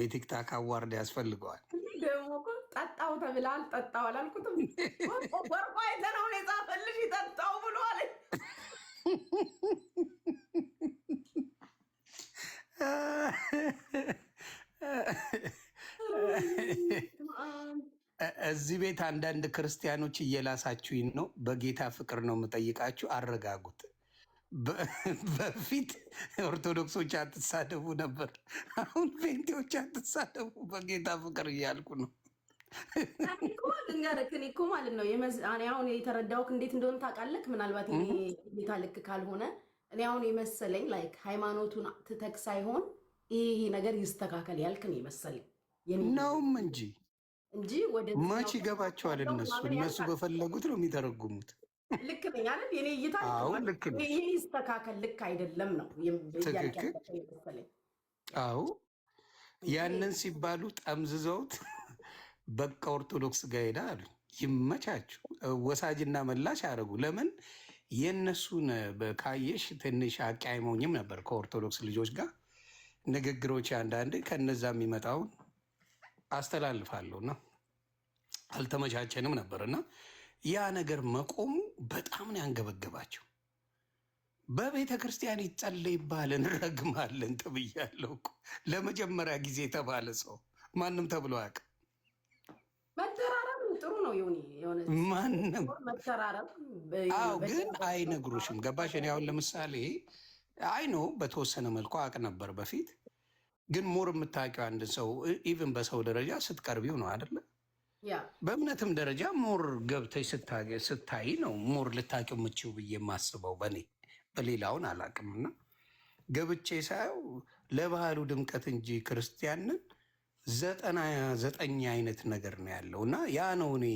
የቲክታክ አዋርድ ያስፈልገዋል። ደግሞ እኮ ጠጣው ተብላል። ጠጣው አላልኩትም። ወርቋ አይተነውን የጻፈልሽ ይጠጣው ብሎ አለ። እዚህ ቤት አንዳንድ ክርስቲያኖች እየላሳችሁኝ ነው። በጌታ ፍቅር ነው የምጠይቃችሁ፣ አረጋጉት። በፊት ኦርቶዶክሶች አትሳደቡ ነበር፣ አሁን ፔንቴዎች አትሳደቡ በጌታ ፍቅር እያልኩ ነው። ልንገርህ እኮ ማለት ነው አሁን የተረዳሁት እንዴት እንደሆነ ታውቃለህ? ምናልባት ጌታ ልክ ካልሆነ እኔ አሁን የመሰለኝ ላይክ ሃይማኖቱን ትተክ ሳይሆን ይሄ ነገር ይስተካከል ያልክ ነው የመሰለኝ ነውም እንጂ ወደ መች ይገባቸዋል። እነሱ በፈለጉት ነው የሚተረጉሙት። ልክ ነኝ አይደል? የኔ እይታ ይሄ ይስተካከል ልክ አይደለም ነው ትክክል። አዎ ያንን ሲባሉ ጠምዝዘውት በቃ ኦርቶዶክስ ጋር ሄዳ አሉ። ይመቻችሁ። ወሳጅና መላሽ አደረጉ። ለምን የእነሱን ካየሽ ትንሽ አቃይመውኝም ነበር ከኦርቶዶክስ ልጆች ጋር ንግግሮች፣ አንዳንድ ከነዛ የሚመጣውን አስተላልፋለሁ እና አልተመቻቸንም ነበርና ያ ነገር መቆሙ በጣም ነው ያንገበገባቸው። በቤተ ክርስቲያን ይጸለይባል እንረግማለን ተብያለሁ እኮ ለመጀመሪያ ጊዜ የተባለ ሰው ማንም ተብሎ አያውቅም። መተራረብ ጥሩ ነው የሆነ ማንም መተራረብ። አዎ ግን አይነግሩሽም። ገባሽ? እኔ አሁን ለምሳሌ አይኖ በተወሰነ መልኩ አውቅ ነበር በፊት። ግን ሞር የምታውቂው አንድ ሰው ኢቭን በሰው ደረጃ ስትቀርቢው ነው አይደለ? በእምነትም ደረጃ ሞር ገብተሽ ስታይ ነው ሞር ልታውቂው የምችው ብዬ የማስበው በእኔ በሌላውን አላውቅምና ገብቼ ሳየው ለባህሉ ድምቀት እንጂ ክርስቲያንን 99 አይነት ነገር ነው ያለው እና ያ ነው እኔ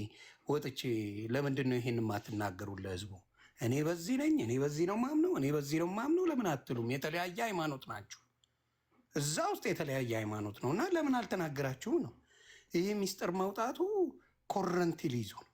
ወጥቼ ለምንድን ነው ይሄን የማትናገሩ ለህዝቡ? እኔ በዚህ ነኝ፣ እኔ በዚህ ነው ማምነው፣ እኔ በዚህ ነው ማምነው ለምን አትሉም? የተለያየ ሃይማኖት ናችሁ፣ እዛ ውስጥ የተለያየ ሃይማኖት ነው እና ለምን አልተናገራችሁ ነው። ይህ ሚስጥር መውጣቱ ኮረንቲ ሊይዙ ነው።